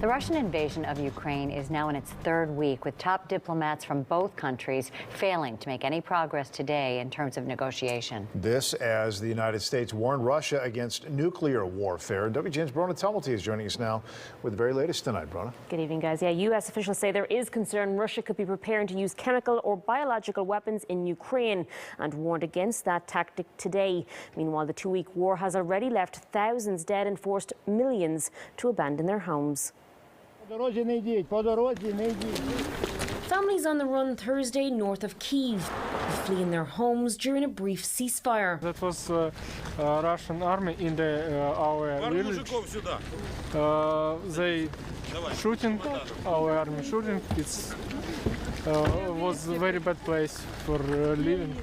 The Russian invasion of Ukraine is now in its third week, with top diplomats from both countries failing to make any progress today in terms of negotiation. This as the United States warned Russia against nuclear warfare. WGN's Brona Tumulty is joining us now with the very latest tonight. Brona. Good evening, guys. Yeah, U.S. officials say there is concern Russia could be preparing to use chemical or biological weapons in Ukraine and warned against that tactic today. Meanwhile, the two-week war has already left thousands dead and forced millions to abandon their homes. Families on the run Thursday north of Kyiv, fleeing their homes during a brief ceasefire. That was Russian army in our village. They shooting, our army shooting. It was a very bad place for living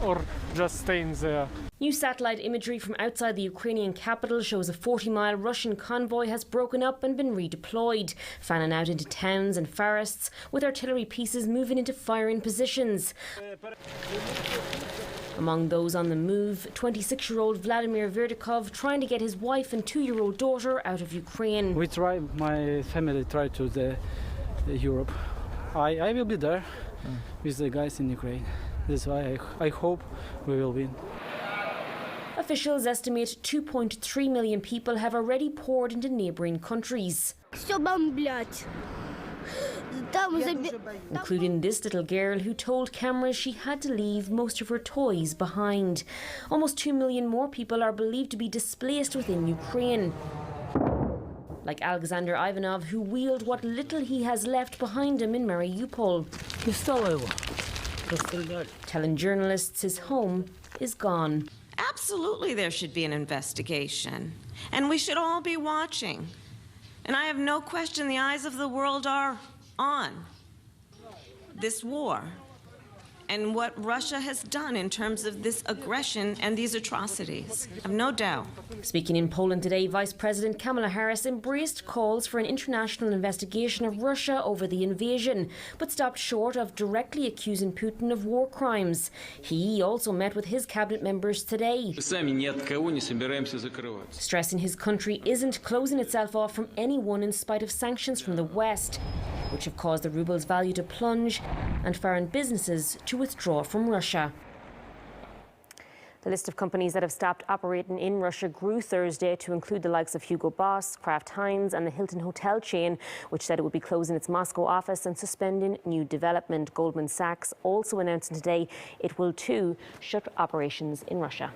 or just staying there. New satellite imagery from outside the Ukrainian capital shows a 40-mile Russian convoy has broken up and been redeployed, fanning out into towns and forests, with artillery pieces moving into firing positions. Among those on the move, 26-year-old Vladimir Verdikov trying to get his wife and 2-year-old daughter out of Ukraine. My family tried to Europe. I will be there with the guys in Ukraine. That's why I hope we will win. Officials estimate 2.3 million people have already poured into neighbouring countries, including this little girl who told cameras she had to leave most of her toys behind. Almost 2 million more people are believed to be displaced within Ukraine, like Alexander Ivanov, who wheeled what little he has left behind him in Mariupol, telling journalists his home is gone. Absolutely, there should be an investigation, and we should all be watching. And I have no question the eyes of the world are on this war and what Russia has done in terms of this aggression and these atrocities. I have no doubt. Speaking in Poland today, Vice President Kamala Harris embraced calls for an international investigation of Russia over the invasion, but stopped short of directly accusing Putin of war crimes. He also met with his cabinet members today, stressing his country isn't closing itself off from anyone in spite of sanctions from the West, which have caused the ruble's value to plunge and foreign businesses to withdraw from Russia. The list of companies that have stopped operating in Russia grew Thursday to include the likes of Hugo Boss, Kraft Heinz and the Hilton hotel chain, which said it would be closing its Moscow office and suspending new development. Goldman Sachs also announcing today it will too shut operations in Russia.